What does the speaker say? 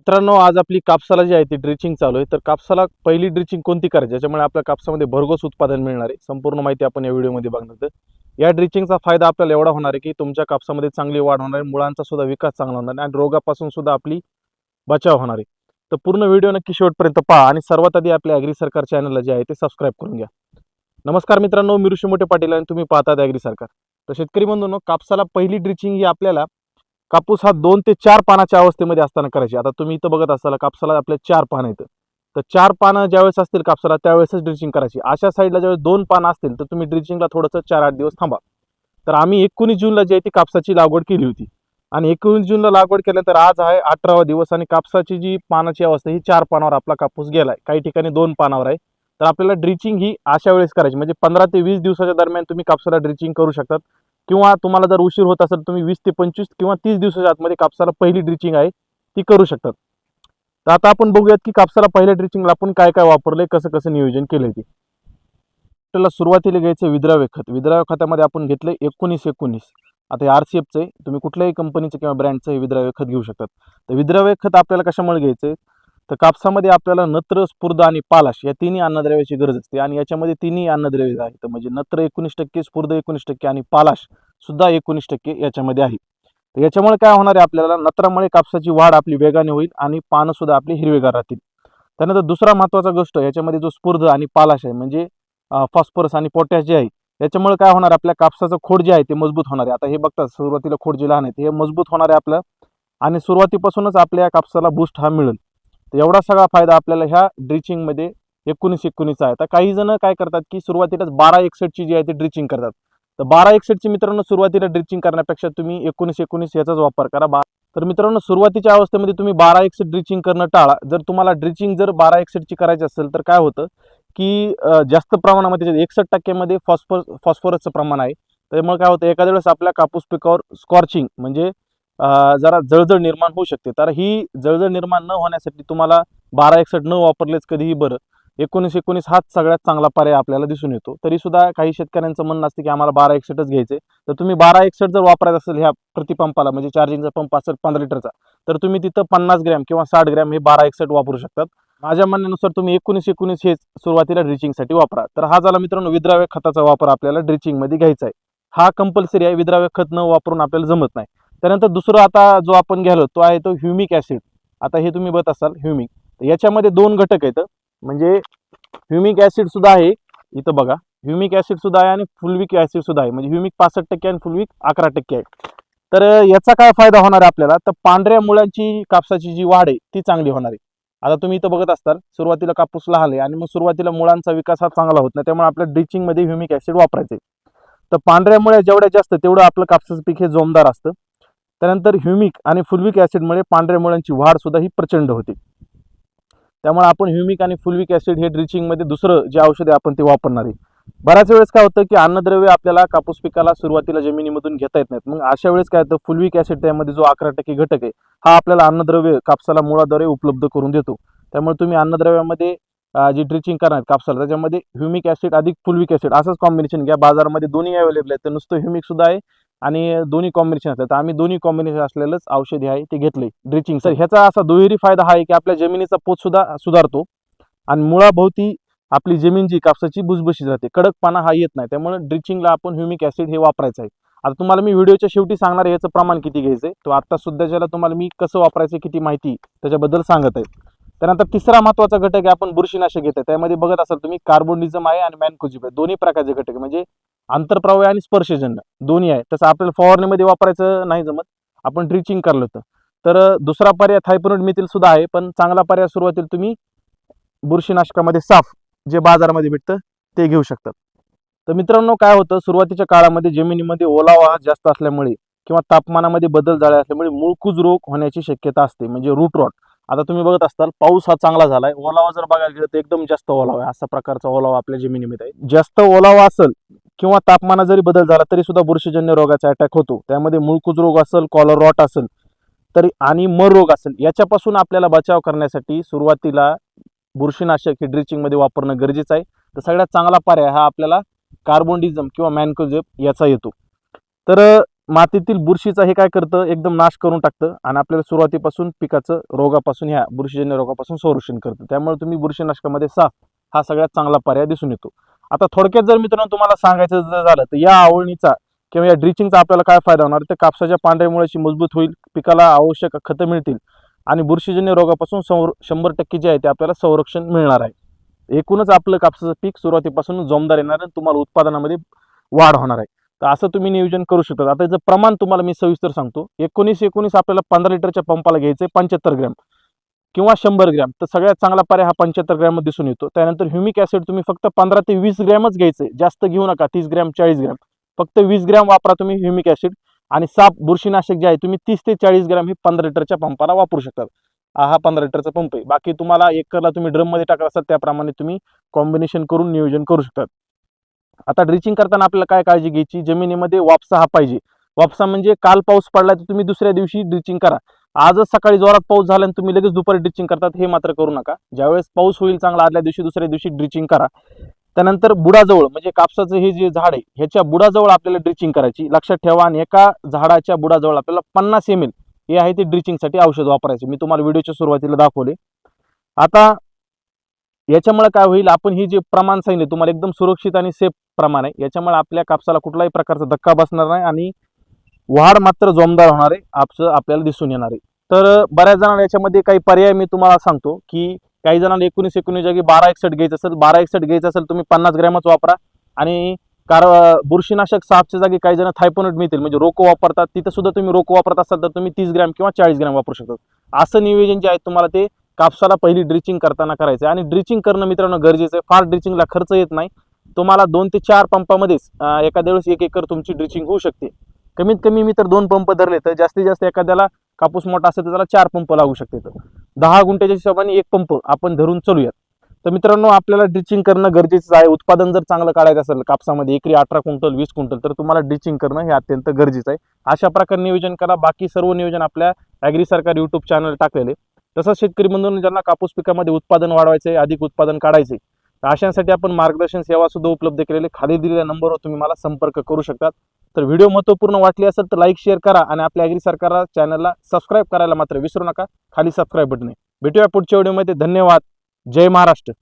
मित्रांनो, आज आपली कापसाला जी आहे ती ड्रिचिंग चालू आहे. तर कापसाला पहिली ड्रिचिंग कोणती करायची ज्याच्यामुळे आपल्या कापसामध्ये भरघोस उत्पादन मिळणार आहे, संपूर्ण माहिती आपण या व्हिडिओमध्ये बघणार आहोत. या ड्रिचिंगचा फायदा आपल्याला एवढा होणार आहे की तुमच्या कापसामध्ये चांगली वाढ होणार आहे, मुळांचा सुद्धा विकास चांगला होणार आहे आणि रोगापासून सुद्धा आपली बचाव होणार आहे. तर पूर्ण व्हिडिओ नक्की शेवटपर्यंत पहा आणि सर्वात आधी आपल्या ॲग्री सरकार चॅनलला जे आहे ते सबस्क्राईब करून घ्या. नमस्कार मित्रांनो, मी ऋषी मोठे पाटील आणि तुम्ही पाहतात ॲग्री सरकार. तर शेतकरी बंधूंनो, कापसाला पहिली ड्रिचिंग ही आपल्याला कापूस हा 2 ते 4 पानाच्या अवस्थेमध्ये असताना करायची. आता तुम्ही इथं बघत असाल कापसाला आपल्या 4 पानं आहेत. तर 4 पानं ज्यावेळेस असतील कापसाला त्यावेळेसच ड्रिचिंग करायची. अशा साईडला ज्यावेळेस 2 पानं असतील तर तुम्ही ड्रिचिंगला थोडंसं 4-8 दिवस थांबा. तर आम्ही 19 जूनला जी आहे ती कापसाची लागवड केली होती आणि 19 जूनला लागवड केल्यानंतर आज आहे 18वा दिवस आणि कापसाची जी पानाची अवस्था ही 4 पानावर आपला कापूस गेलाय. काही ठिकाणी 2 पानावर आहे. तर आपल्याला ड्रिचिंग ही अशा वेळेस करायची, म्हणजे 15 ते 20 दिवसाच्या दरम्यान तुम्ही कापसाला ड्रिचिंग करू शकतात किंवा तुम्हाला जर उशीर होत असेल तुम्ही 20 ते 25 किंवा 30 दिवसाच्या आतमध्ये कापसाला पहिली ड्रिचिंग आहे ती करू शकतात. तर आता आपण बघूयात की कापसाला पहिल्या ड्रिचिंगला आपण काय काय वापरलंय, कसं कसं नियोजन केलंय ते. आपल्याला सुरुवातीला घ्यायचं विद्राव्य खत. विद्राव्य खतामध्ये आपण घेतलंय 19-19. आता हे RCFचं आहे, तुम्ही कुठल्याही कंपनीचं किंवा ब्रँडचं हे विद्राव्य खत घेऊ शकतात. तर विद्राव्य खत आपल्याला कशामुळे घ्यायचंय, तर कापसामध्ये आपल्याला नत्र, स्फुर्द आणि पालाश या तिन्ही अन्नद्रव्याची गरज असते आणि याच्यामध्ये तिन्ही अन्नद्रव्य आहेत. म्हणजे नत्र 19%, स्फुर्द 19% आणि पालाश सुद्धा 19% याच्यामध्ये आहे. तर याच्यामुळे काय होणार आहे, आपल्याला नत्रामुळे कापसाची वाढ आपली वेगाने होईल आणि पानं सुद्धा आपली हिरवेगार राहतील. त्यानंतर दुसरा महत्त्वाचा गोष्ट याच्यामध्ये जो स्फुर्द आणि पालाश आहे, म्हणजे फॉस्फरस आणि पोटॅश जे आहे, याच्यामुळे काय होणार, आपल्या कापसाचं खोड जे आहे ते मजबूत होणार आहे. आता हे बघता सुरुवातीला खोड जे लहान आहे हे मजबूत होणार आहे आपलं आणि सुरुवातीपासूनच आपल्या कापसाला बूस्ट हा मिळेल. तर एवढा सगळा फायदा आपल्याला ह्या ड्रिचिंगमध्ये 19-19 आहे. तर काही जण काय करतात की सुरुवातीलाच 12-61 जी आहे ती ड्रिचिंग करतात. तर 12-61 मित्रांनो सुरुवातीला ड्रिचिंग करण्यापेक्षा तुम्ही 19-19 याचाच वापर करा. तर मित्रांनो, सुरुवातीच्या अवस्थेमध्ये तुम्ही 12-61 ड्रिचिंग करणं टाळा. जर तुम्हाला ड्रिचिंग जर 12-61 ची करायची असेल तर काय होतं की जास्त प्रमाणामध्ये 61% मध्ये फॉस्फरसचं प्रमाण आहे. त्यामुळे काय होतं, एखाद्या वेळेस आपल्या कापूस पिकावर स्कॉर्चिंग म्हणजे जरा जळजळ निर्माण होऊ शकते. तर ही जळजळ निर्माण न होण्यासाठी तुम्हाला 12-61 न वापरलेच कधीही बरं. 19-19 हाच सगळ्यात चांगला पर्याय आपल्याला दिसून येतो. तरी सुद्धा काही शेतकऱ्यांचं म्हणणं असतं की आम्हाला 12-61च घ्यायचे. तर तुम्ही 12-61 जर वापरायचं असेल ह्या प्रतिपंपाला, म्हणजे चार्जिंगचा पंप असेल 15 लिटरचा, तर तुम्ही तिथं 50 ग्रॅम किंवा 60 ग्रॅम हे 12-61 वापरू शकतात. माझ्या म्हणण्यानुसार तुम्ही 19-19 हेच सुरुवातीला ड्रिचिंगसाठी वापरा. तर हा झाला मित्रांनो विद्राव्य खताचा वापर आपल्याला ड्रिचिंगमध्ये घ्यायचा आहे. हा कंपल्सरी आहे, विद्राव्य खत न वापरून आपल्याला जमत नाही. त्यानंतर दुसरं आता जो आपण घ्यालो तो आहे तो ह्युमिक ॲसिड. आता हे तुम्ही बघत असाल ह्युमिक, याच्यामध्ये 2 घटक आहेत. म्हणजे ह्युमिक ॲसिड सुद्धा आहे, इथं बघा ह्युमिक ॲसिड सुद्धा आहे आणि फुलविक ॲसिड सुद्धा आहे. म्हणजे ह्युमिक 65% आणि फुलविक 11% आहे. तर याचा काय फायदा होणार आहे आपल्याला, तर पांढऱ्या मुळांची कापसाची जी वाढ आहे ती चांगली होणार आहे. आता तुम्ही इथं बघत असताल सुरुवातीला कापूस लहान आहे आणि मग सुरुवातीला मुळांचा विकास हा चांगला होत नाही, त्यामुळे आपल्या ड्रिचिंगमध्ये ह्युमिक ॲसिड वापरायचे. तर पांढऱ्या मुळ्या जेवढ्या जास्त तेवढं आपलं कापसाचं पीक हे जोमदार असतं. त्यानंतर ह्युमिक आणि फुलविक ॲसिडमुळे पांढऱ्या मुळांची वाढ सुद्धा ही प्रचंड होते. त्यामुळे आपण ह्युमिक आणि फुलविक ॲसिड हे ड्रिचिंगमध्ये दुसरं जे औषध आहे आपण ते वापरणार आहे. बऱ्याच वेळेस काय होतं की अन्नद्रव्य आपल्याला कापूस पिकाला सुरुवातीला जमिनीमधून घेता येत नाहीत. मग अशा वेळेस काय होतं, फुलविक ॲसिड त्यामध्ये जो 11% घटक आहे हा आपल्याला अन्नद्रव्य कापसाला मुळाद्वारे उपलब्ध करून देतो. त्यामुळे तुम्ही अन्नद्रव्यामध्ये जी ड्रिचिंग करणार कापसाला त्याच्यामध्ये ह्युमिक ॲसिड अधिक फुलविक ॲसिड असंच कॉम्बिनेशन घ्या. बाजारामध्ये दोन्ही अवेलेबल आहेत. तर नुसतं ह्युमिक सुद्धा आहे आणि दोन्ही कॉम्बिनेशन असतात. तर आम्ही दोन्ही कॉम्बिनेशन असलेलंच औषधी आहे ते घेतले ड्रिचिंग. तर ह्याचा असा दुहेरी फायदा हा आहे की आपल्या जमिनीचा पोत सुद्धा सुधारतो आणि मुळाभोवती आपली जमीन जी कापसाची भुसभुशीत राहते, कडकपणा हा येत नाही. त्यामुळे ड्रिचिंगला आपण ह्युमिक ॲसिड हे वापरायचं आहे. आता तुम्हाला मी व्हिडिओच्या शेवटी सांगणार आहे याचं प्रमाण किती घ्यायचं आहे. तो आता सुद्धा तुम्हाला मी कसं वापरायचं किती माहिती त्याच्याबद्दल सांगत आहे. त्यानंतर तिसरा महत्त्वाचा घटक आहे आपण बुरशीनाशक घेत आहे. त्यामध्ये बघत असाल तुम्ही कार्बोनिझम आहे आणि मॅनकोझिब आहे. दोन्ही प्रकारचे घटक म्हणजे आंतरप्रवाह आणि स्पर्शजन्य दोन्ही आहे. तसं आपल्याला फवारणीमध्ये वापरायचं नाही जमत, आपण ड्रिचिंग करलं तर दुसरा पर्याय थायपोनोड मिथिल सुद्धा आहे, पण चांगला पर्याय सुरुवातीला तुम्ही बुरशीनाशकामध्ये साफ जे बाजारामध्ये भेटतं ते घेऊ शकतात. तर मित्रांनो काय होतं, सुरुवातीच्या काळामध्ये जमिनीमध्ये ओलावा जास्त असल्यामुळे किंवा तापमानामध्ये बदल झाले असल्यामुळे मूळकूज रोग होण्याची शक्यता असते, म्हणजे रूट रॉट. आता तुम्ही बघत असताल पाऊस हा चांगला झालाय, ओलावा जर बघायला गेलं तर एकदम जास्त ओलावा आहे. असा प्रकारचा ओलावा आपल्या जमिनीमध्ये आहे. जास्त ओलावा असेल किंवा तापमानात जरी बदल झाला तरी सुद्धा बुरशीजन्य रोगाचा अटॅक होतो. त्यामध्ये मूळकूज रोग असेल, कॉलर रॉट असेल तरी आणि मर रोग असेल, याच्यापासून आपल्याला बचाव करण्यासाठी सुरुवातीला बुरशीनाशक हे ड्रिचिंगमध्ये वापरणं गरजेचं आहे. तर सगळ्यात चांगला पर्याय हा आपल्याला कार्बोनिझम किंवा मॅनकोझेब याचा येतो. तर मातीतील बुरशीचा हे काय करतं, एकदम नाश करून टाकतं आणि आपल्याला सुरुवातीपासून पिकाचं रोगापासून, ह्या बुरशीजन्य रोगापासून संरक्षण करतं. त्यामुळे तुम्ही बुरशीनाशकामध्ये साफ हा सगळ्यात चांगला पर्याय दिसून येतो. आता थोडक्यात जर मित्रांनो तुम्हाला सांगायचं जर झालं तर या आवळणीचा किंवा या ड्रिचिंगचा आपल्याला काय फायदा होणार, तर कापसाच्या पांढऱ्या मुळाची मजबूत होईल, पिकाला आवश्यक खतं मिळतील आणि बुरशीजन्य रोगापासून 100% जे आहे ते आपल्याला संरक्षण मिळणार आहे. एकूणच आपलं कापसाचं पीक सुरुवातीपासून जोमदार येणार आणि तुम्हाला उत्पादनामध्ये वाढ होणार आहे. तर असं तुम्ही नियोजन करू शकता. आता याचं प्रमाण तुम्हाला मी सविस्तर सांगतो. 19-19 आपल्याला 15 लिटरच्या पंपाला घ्यायचं आहे, 75 ग्रॅम किंवा 100 ग्रॅम. तर सगळ्यात चांगला पर्याय हा 75 ग्रॅम दिसून येतो. त्यानंतर ह्युमिक ॲसिड तुम्ही फक्त 15 ते 20 ग्रॅमच घ्यायचं आहे, जास्त घेऊ नका. 30 ग्रॅम 40 ग्रॅम, फक्त 20 ग्रॅम वापरा तुम्ही ह्युमिक ॲसिड. आणि साप बुरशीनाशक जे आहे तुम्ही 30 ते 40 ग्रॅम हे 15 लिटरच्या पंपाला वापरू शकता. हा 15 लिटरचा पंप आहे. बाकी तुम्हाला एकरला तुम्ही ड्रममध्ये टाकत असाल त्याप्रमाणे तुम्ही कॉम्बिनेशन करून नियोजन करू शकतात. आता ड्रिचिंग करताना आपल्याला काय काळजी घ्यायची, जमिनीमध्ये वापसा हा पाहिजे. वापसा म्हणजे काल पाऊस पडला तर तुम्ही दुसऱ्या दिवशी ड्रिचिंग करा. आजच सकाळी जोरात पाऊस झाला आणि तुम्ही लगेच दुपारी ड्रिचिंग करतात, हे मात्र करू नका. ज्यावेळेस पाऊस होईल चांगला आदल्या दिवशी दुसऱ्या दिवशी ड्रिचिंग करा. त्यानंतर बुडाजवळ म्हणजे कापसाचं हे जे झाड आहे ह्याच्या बुडाजवळ आपल्याला ड्रिचिंग करायची, लक्षात ठेवा. आणि एका झाडाच्या बुडाजवळ आपल्याला 50 ml हे आहे ते ड्रिचिंगसाठी औषध वापरायचे. मी तुम्हाला व्हिडिओच्या सुरुवातीला दाखवले. आता याच्यामुळे काय होईल, आपण ही जे प्रमाण सांगितले तुम्हाला एकदम सुरक्षित आणि सेफ प्रमाण आहे. याच्यामुळे आपल्या कापसाला कुठलाही प्रकारचा धक्का बसणार नाही आणि वाढ मात्र जोमदार होणार आहे, आपल्याला दिसून येणार आहे. तर बऱ्याच जणांना याच्यामध्ये काही पर्याय मी तुम्हाला सांगतो की काही जणांना 19-19 जागी 12-61 घ्यायचं असेल, 12-61 घ्यायचं असेल तुम्ही 50 ग्रॅमच वापरा. आणि बुरशीनाशक सापच्या जागी काही जण थायपोनेट मिळतील म्हणजे रोको वापरतात, तिथं सुद्धा तुम्ही रोको वापरत असाल तर तुम्ही 30 ग्रॅम किंवा 40 ग्रॅम वापरू शकता. असं नियोजन जे आहे तुम्हाला ते कापसाला पहिली ड्रिचिंग करताना करायचं आहे. आणि ड्रिचिंग करणं मित्रांनो गरजेचं आहे. फार ड्रिचिंगला खर्च येत नाही. तुम्हाला 2 ते 4 पंपामध्येच एखाद्या वेळेस 1 एकर तुमची ड्रिचिंग होऊ शकते. कमीत कमी मी तर 2 पंप धरले, तर जास्तीत जास्त एखाद्याला कापूस मोठा असेल तर त्याला 4 पंप लागू शकते. तर 10 गुंठ्याच्या हिशोबाने 1 पंप आपण धरून चालूयात. तर मित्रांनो आपल्याला ड्रिचिंग करणं गरजेचं आहे. उत्पादन जर चांगलं काढायचं असेल कापसामध्ये एकरी 18 क्विंटल 20 क्विंटल तर तुम्हाला ड्रिचिंग करणं हे अत्यंत गरजेचं आहे. अशा प्रकारे नियोजन करा. बाकी सर्व नियोजन आपल्या ॲग्री सरकार यूट्यूब चॅनल टाकलेले. तसंच शेतकरी बंधूंनो ज्यांना कापूस पिकामध्ये उत्पादन वाढवायचं आहे, अधिक उत्पादन काढायचे, तर अशांसाठी आपण मार्गदर्शन सेवा सुद्धा उपलब्ध केलेले. खाली दिलेल्या नंबरवर तुम्ही मला संपर्क करू शकता. तर व्हिडिओ महत्त्वपूर्ण वाटली असेल तर लाईक शेअर करा आणि आपल्या ॲग्री सरकार चॅनलला सबस्क्राईब करायला मात्र विसरू नका. खाली सबस्क्राईब बटन आहे. भेटूया पुढच्या व्हिडिओमध्ये. धन्यवाद. जय महाराष्ट्र.